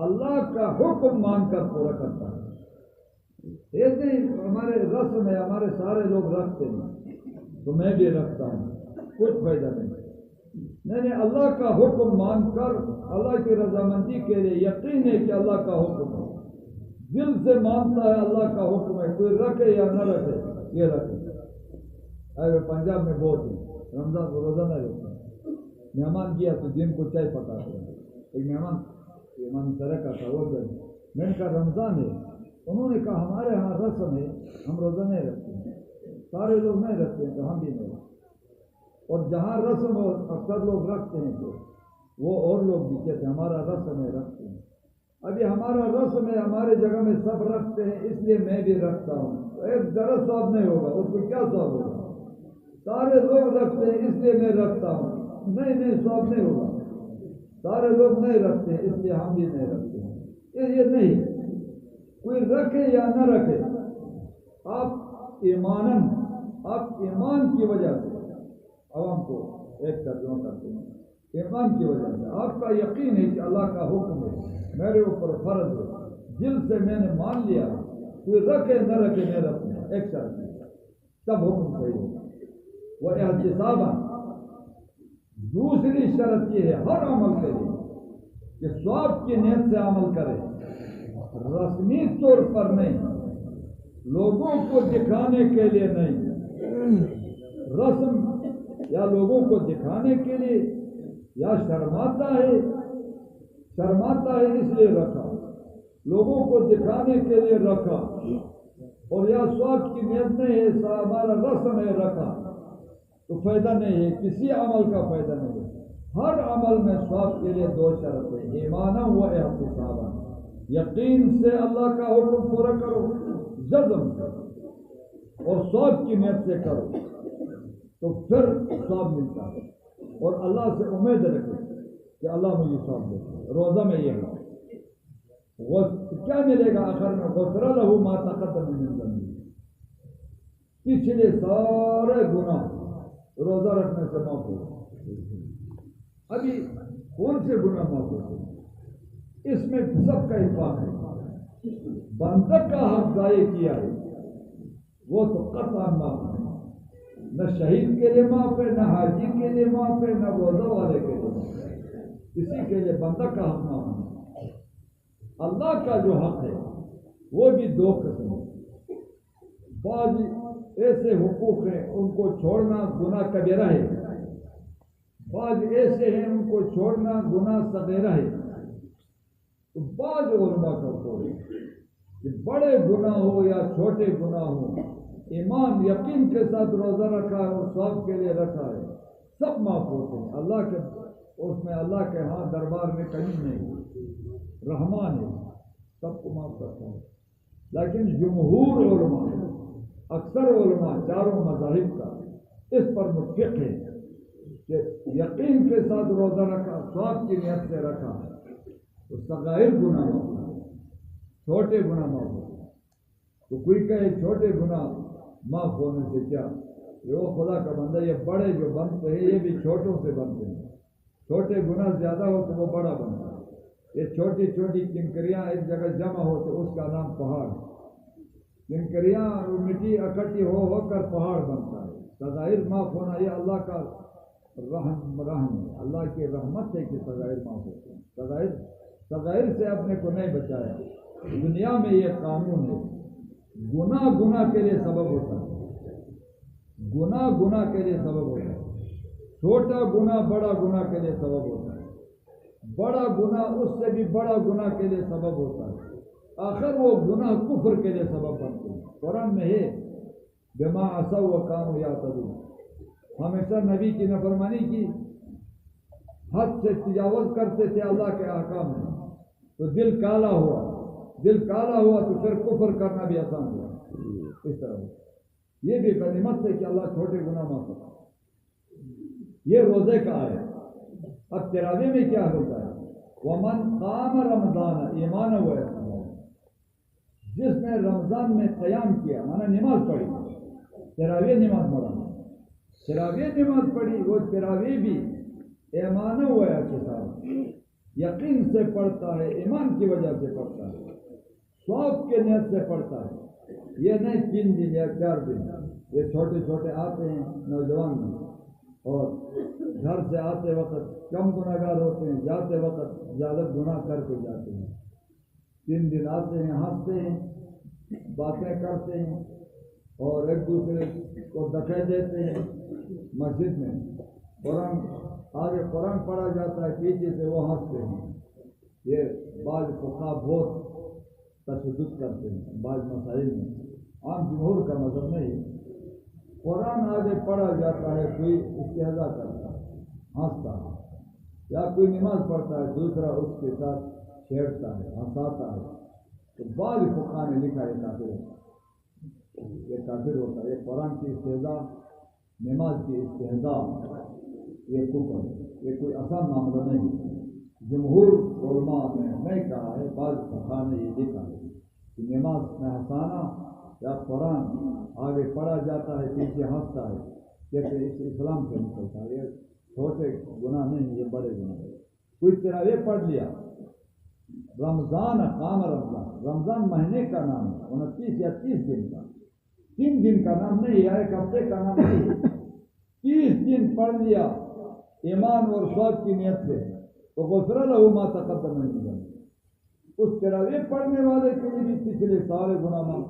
اللہ کا حکم مان کر پورا کرتا ہے۔ ایسے ہی ہمارے رسم ہے، ہمارے سارے لوگ رکھتے ہیں تو میں بھی رکھتا ہوں، کچھ فائدہ نہیں، اللہ کا حکم مان کر اللہ کی رضامندی کے لیے یقین ہے کہ اللہ کا حکم ہے، دل سے مانتا ہے اللہ کا حکم ہے، کوئی رکھے یا نہ رکھے یہ رکھے۔ پنجاب میں بہت ہے، رمضان کو روزہ نہیں رکھتا، مہمان کیا تو دن کو چائے پکاتے ہیں۔ ایک مہمان طرح کا تھا، وہ میں نے کہا رمضان ہے، انہوں نے کہا ہمارے ہاں رسم ہے ہم روزہ نہیں رکھتے ہیں، سارے لوگ نہیں رکھتے ہیں تو ہم بھی نہیں رکھتے، اور جہاں رسم ہو اکثر لوگ رکھتے ہیں تو وہ اور لوگ بھی کہتے ہیں ہمارا رسم ہے رکھتے ہیں۔ ابھی ہمارا رسم ہے، ہمارے جگہ میں سب رکھتے ہیں اس لیے میں بھی رکھتا ہوں، تو ایک ذرا ثواب نہیں ہوگا، اس کو کیا ثواب ہوگا؟ سارے لوگ رکھتے ہیں اس لیے میں رکھتا ہوں، نہیں ثواب نہیں ہوگا، سارے لوگ نہیں رکھتے اس لیے ہم بھی نہیں رکھتے ہیں، یہ نہیں، کوئی رکھے یا نہ رکھے، آپ ایمان کی وجہ سے عوام کو ایک ترجمہ کرتے ہیں، ایمان کی وجہ سے آپ کا یقین ہے کہ اللہ کا حکم ہے، میرے اوپر فرض ہے، دل سے میں نے مان لیا، کوئی رکھے نہ رکھے میں رکھوں، ایک شرط ہے تب حکم صحیح ہوگا۔ وہ احتسابا، دوسری شرط یہ ہے ہر عمل کے لیے کہ ثواب کی نیت سے عمل کرے، رسمی طور پر نہیں، لوگوں کو دکھانے کے لیے نہیں، رسم یا لوگوں کو دکھانے کے لیے یا شرماتا ہے اس لیے رکھا، لوگوں کو دکھانے کے لیے رکھا، اور یا ثواب کی نیت نہیں ہے، ہمارا رسم ہے رکھا، تو فائدہ نہیں ہے، کسی عمل کا فائدہ نہیں ہے۔ ہر عمل میں ثواب کے لیے دو شرط ہے، ایمانا و احتسابا، یقین سے اللہ کا حکم پورا کرو، جزم کرو اور ثواب کی نیت سے کرو تو پھر ثواب ملتا ہے، اور اللہ سے امید رکھو کہ اللہ مجھے ثواب دے۔ روزہ میں یہ ہے کیا ملے گا آخر میں؟ غفر لہ ما تقدم من ذنبہ، پچھلے سارے گناہ روزہ رکھنے سے معاف ہو۔ ابھی کون سے گناہ معاف ہوتے؟ اس میں سب کا اتفاق ہے، بندہ کا حق ضائع کیا ہے وہ تو قطعاً معاف ہے، نہ شہید کے لیے معاف ہے، نہ حاجی کے لیے معاف ہے، نہ روزہ والے کے لیے معاف ہے، کسی کے لیے بندہ کا حق معاف ہے۔ اللہ کا جو حق ہے وہ بھی دو قسم ہے، بعض ایسے حقوق ہیں ان کو چھوڑنا گناہ کبیرہ ہے، بعض ایسے ہیں ان کو چھوڑنا گناہ صغیرہ ہے۔ تو بعض علماء کا قول ہے کہ بڑے گناہ ہو یا چھوٹے گناہ ہو، ایمان یقین کے ساتھ روزہ رکھا ہے اور ثواب کے لیے رکھا ہے، سب معاف ہوتے ہیں اللہ کے، اس میں اللہ کے ہاں دربار میں کمی نہیں، رحمان ہے، سب کو معاف کرتا ہے۔ لیکن جمہور علماء، اکثر علماء چاروں مذاہب کا اس پر متفق ہے کہ یقین کے ساتھ روزہ رکھا، ثواب کی نیت سے رکھا تو صغائر گناہ معاف ہوتے ہیں، چھوٹے گناہ معاف ہوتے ہیں۔ تو کوئی کہے چھوٹے گناہ معاف ہونے سے کیا، یہ وہ خدا کا بندہ، یہ بڑے جو بنتے ہیں یہ بھی چھوٹوں سے بنتے ہیں، چھوٹے گناہ زیادہ ہو تو وہ بڑا بنتا ہے۔ یہ چھوٹی چھوٹی کنکریاں ایک جگہ جمع ہو تو اس کا نام پہاڑ، کنکریاں اور مٹی اکٹھی ہو کر پہاڑ بنتا ہے۔ صغائر معاف ہونا یہ اللہ کا رحم ہے، اللہ کی رحمت ہے کہ صغائر معاف ہوتے ہیں۔ صغائر سے اپنے کو نہیں بچایا، دنیا میں یہ قانون ہے، گناہ کے لیے سبب ہوتا ہے، گناہ کے لیے سبب ہوتا ہے، چھوٹا گناہ بڑا گناہ کے لیے سبب ہوتا ہے، بڑا گناہ اس سے بھی بڑا گناہ کے لیے سبب ہوتا ہے، آخر وہ گناہ کفر کے لیے سبب بنتے ہیں۔ قرآن میں ہے بما عصوا وکانوا یعتدون، ہمیشہ نبی کی نافرمانی کی، حد سے تجاوز کرتے تھے اللہ کے احکام میں، تو دل کالا ہوا تو پھر کفر کرنا بھی آسان ہوا۔ اس طرح یہ بھی غنیمت ہے کہ اللہ چھوٹے گناہ معاف کرتا ہے۔ یہ روزے کا ہے۔ اب تراویح میں کیا ہوتا ہے؟ ومن قام رمضان ایمانا واحتسابا، جس نے رمضان میں قیام کیا، مانا نماز پڑھی، تراویح نماز پڑھی، وہ تراویح بھی ایمانا واحتسابا، یقین سے پڑھتا ہے، ایمان کی وجہ سے پڑھتا ہے، ثواب کے نیت سے پڑھتا ہے۔ یہ نہیں 3 دن یا 4 دن، یہ چھوٹے آتے ہیں نوجوان میں، اور گھر سے آتے وقت کم گناہگار ہوتے ہیں، جاتے وقت زیادہ گناہ کر کے جاتے ہیں۔ 3 دن آتے ہیں، ہنستے ہیں، باتیں کرتے ہیں اور ایک دوسرے کو دکھے دیتے ہیں مسجد میں، آگے قرآن پڑھا جاتا ہے، پیچھے سے وہ ہنستے ہیں۔ یہ بعض فقہا بہت تشدد کرتے ہیں بعض مسائل میں، عام جمہور کا مذہب نہیں۔ قرآن آگے پڑھا جاتا ہے، کوئی استہزاء کرتا ہے، ہنستا ہے، یا کوئی نماز پڑھتا ہے دوسرا اس کے ساتھ چھیڑتا ہے، ہنساتا ہے، تو بعض فقہا نے لکھا ہے کافر ہوتا ہے۔ یہ قرآن کی استہزاء، نماز کی استہزاء، یہ کفر ہے، یہ کوئی آسان معاملہ نہیں۔ جمہور علماء نے نہیں کہا ہے، بعض فقہا نے یہ لکھا ہے کہ نماز میں ہنسانا یا قرآن آگے پڑھا جاتا ہے پیچھے ہنستا ہے، جیسے اس اسلام سے نکلتا ہے۔ یہ چھوٹے گناہ نہیں، یہ بڑے گناہ ہے۔ کوئی تراویح پڑھ لیا، رمضان قام رمضان مہینے کا نام ہے، 29 یا 30 دن کا، 3 دن کا نام نہیں ہے، 1 ہفتے کا نام نہیں ہے، 30 دن پڑھ لیا ایمان اور ثواب کی نیت سے، تو غفر لہ ما تقدم من ذنبہ، اس تراویح پڑھنے والے کے لیے بھی پچھلے سارے گناہ معاف۔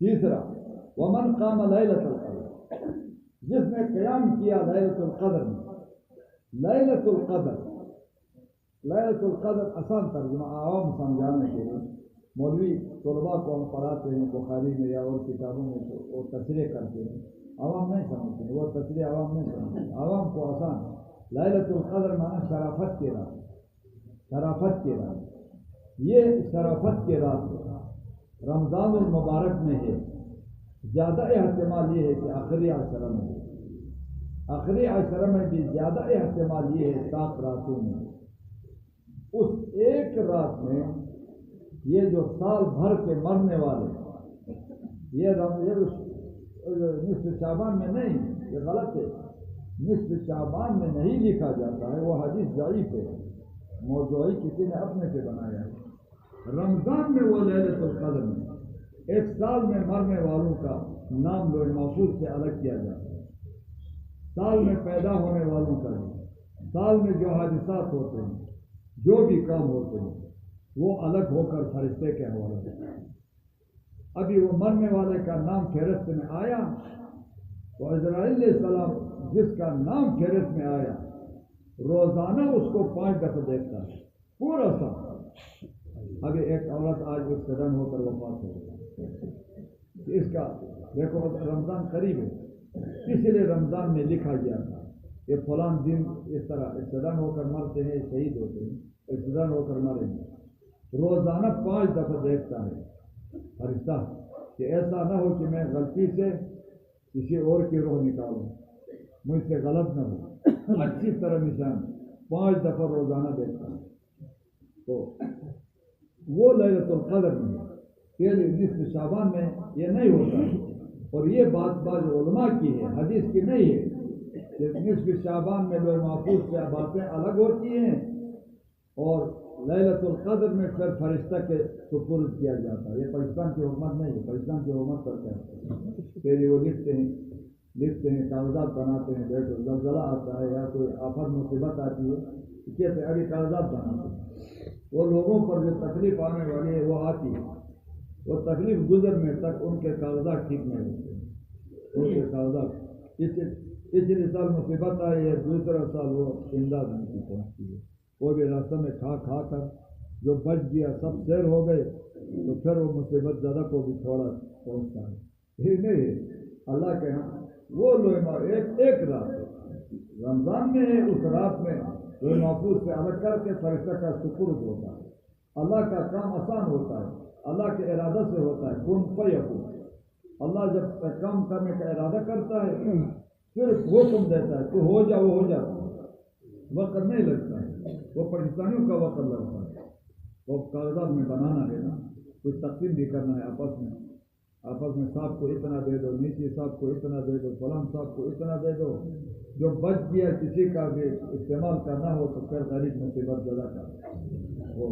تیسرا ومن قام لیلۃ القدر، جس نے قیام کیا لیلۃ القدر میں۔ لیلۃ القدر، لیلۃ القدر آسان ترجمہ عوام سمجھانے کے لیے مولوی طلباء کو ہم پڑھاتے ہیں بخاری میں یا اور کتابوں میں تو وہ تشریح کرتے ہیں، عوام نہیں سمجھتے ہیں، وہ تشریح عوام نہیں سمجھتے ہیں، عوام کو آسان۔ لیلۃ القدر معنی شرافت کی رات، شرافت کی رات، یہ شرافت کی رات رمضان المبارک میں ہے۔ زیادہ احتمال یہ ہے کہ آخری عشرہ میں ہے، آخری عشرہ میں بھی زیادہ احتمال یہ ہے 7 راتوں میں۔ اس ایک رات میں یہ جو سال بھر کے مرنے والے، یہ نصف شعبان میں نہیں، یہ غلط ہے، نصف شعبان میں نہیں لکھا جاتا ہے، وہ حدیث ضعیف ہے، موضوعی کسی نے اپنے سے بنایا ہے۔ رمضان میں وہ لیلۃ القدر میں ایک سال میں مرنے والوں کا نام لوح محفوظ سے الگ کیا جاتا ہے، سال میں پیدا ہونے والوں کا بھی، سال میں جو حادثات ہوتے ہیں، جو بھی کام ہوتے ہیں، وہ الگ ہو کر فرشتے کے حوالے ہوتے ہیں۔ ابھی وہ مرنے والے کا نام فہرست میں آیا تو عزرائیل علیہ السلام جس کا نام فہرست میں آیا روزانہ اس کو 5 دفعہ دیکھتا ہے پورا سال۔ ابھی ایک عورت آج ایکسیڈنٹ ہو کر وفات ہو گئی، اس کا دیکھو رمضان قریب ہے، اس لیے رمضان میں لکھا گیا تھا کہ فلاں دن اس طرح ایکسیڈنٹ ہو کر مرتے ہیں، شہید ہوتے ہیں، ایکسیڈنٹ ہو کر مریں گے۔ روزانہ 5 دفعہ دیکھتا ہے فرشتہ کہ ایسا نہ ہو کہ میں غلطی سے کسی اور کی روح نکالوں، مجھ سے غلط نہ ہو، اچھی طرح نشان 5 دفعہ روزانہ دیکھتا ہوں۔ تو وہ لیلۃ القدر میں پہلے نصف شعبان میں یہ نہیں ہوتا، اور یہ بات بعض علماء کی ہے، حدیث کی نہیں ہے کہ نصف شعبان میں لوح محفوظ سے باتیں الگ ہوتی ہیں اور لیلۃ القدر میں پھر فرشتہ کے سپرد کیا جاتا ہے۔ یہ پاکستان کی حکومت نہیں ہے، پاکستان کی حکومت کرتا ہے، پہلے وہ لکھتے ہیں کاغذات بناتے ہیں، بیٹھو زلزلہ آتا ہے یا کوئی آفت مصیبت آتی ہے کہتے ہیں ابھی کاغذات بناتے ہیں، وہ لوگوں پر جو تکلیف آنے والی ہے وہ آتی ہے، وہ تکلیف گزرنے تک ان کے کاغذات ٹھیک نہیں ہوتے، ان کے کاغذات پچھلے سال مصیبت آئی ہے، دوسرا سال وہ امداد ان کی پہنچتی ہے، وہ بھی راستہ میں کھا کر جو بچ گیا سب سیر ہو گئے تو پھر وہ مصیبت زیادہ کو بھی تھوڑا پہنچتا ہے۔ یہ نہیں ہے اللہ کے ہاں وہ لوح ایک رات رمضان میں ہے، اس رات میں لوح محفوظ سے الگ کر کے فرشتہ کا سپرد ہوتا ہے۔ اللہ کا کام آسان ہوتا ہے، اللہ کے ارادہ سے ہوتا ہے، کن فیکون۔ اللہ جب کام کرنے کا ارادہ کرتا ہے صرف حکم دیتا ہے تو ہو جا، وہ ہو جاتا ہے، وقت نہیں لگتا ہے، وہ پاکستانیوں کا وقت لگتا ہے، وہ کاغذات میں بنانا ہے نا، کچھ تقسیم بھی کرنا ہے آپس میں صاحب کو اتنا دے دو، نیچے صاحب کو اتنا دے دو، فلاں صاحب کو اتنا دے دو، جو بچ گیا کسی کا بھی استعمال کرنا ہو تو پھر غریب مصیبت زیادہ کر وہ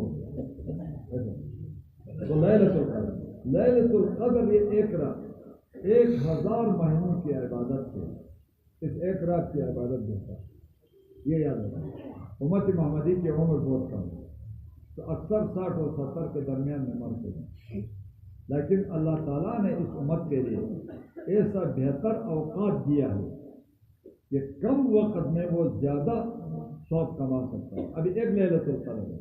لیلۃ القدر یہ ایک رات 1000 مہینوں کی عبادت ہے، اس ایک رات کی عبادت دیتا ہے، یہ یاد رکھیں۔ امت محمدی کی عمر بہت کم ہے تو اکثر 60 اور 70 کے درمیان میں مرتے ہیں، لیکن اللہ تعالیٰ نے اس امت کے لیے ایسا بہتر اوقات دیا ہے کہ کم وقت میں وہ زیادہ ثواب کما سکتا ہے۔ ابھی ایک لیلۃ القدر ہے،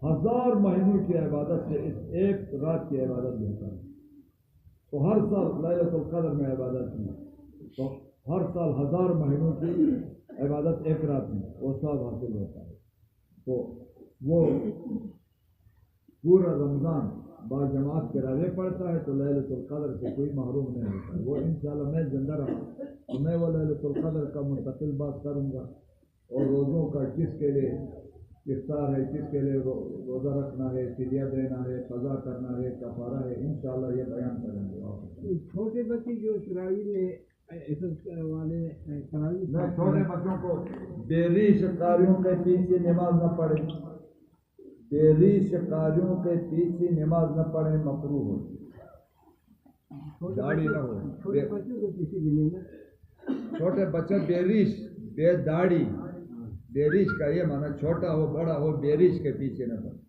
1000 مہینوں کی عبادت سے اس ایک رات کی عبادت بہتر ہے، تو ہر سال لیلۃ القدر میں عبادت کی تو ہر سال 1000 مہینوں کی عبادت ایک رات میں وہ ثواب حاصل ہوتا ہے۔ تو وہ پورا رمضان با جماعت کے راوے پڑھتا ہے تو لیلۃ القدر سے کوئی محروم نہیں ہوتا ہے۔ وہ انشاءاللہ میں زندہ رہا تو میں وہ لیلۃ القدر کا مستقل بات کروں گا، اور روزوں کا کس کے لیے افطار ہے، کس کے لیے روزہ رکھنا ہے، فدیہ دینا ہے، قضا کرنا ہے، کفارہ ہے، انشاءاللہ یہ بیان کریں گے۔ چھوٹے بچے جو تراویح میں میں چھوٹے بچوں کو بیریش قاریوں کے پیچھے نماز نہ پڑھیں، بیریش قاریوں کے پیچھے نماز نہ پڑھیں، مکروہ ہوتی ہے، داڑھی نہ ہو، چھوٹے بچوں کو کسی بھی نہیں، چھوٹے بچے بیریش بے داڑھی، بیریش کا یہ معنی چھوٹا ہو بڑا ہو بیریش کے پیچھے نہ پڑھیں۔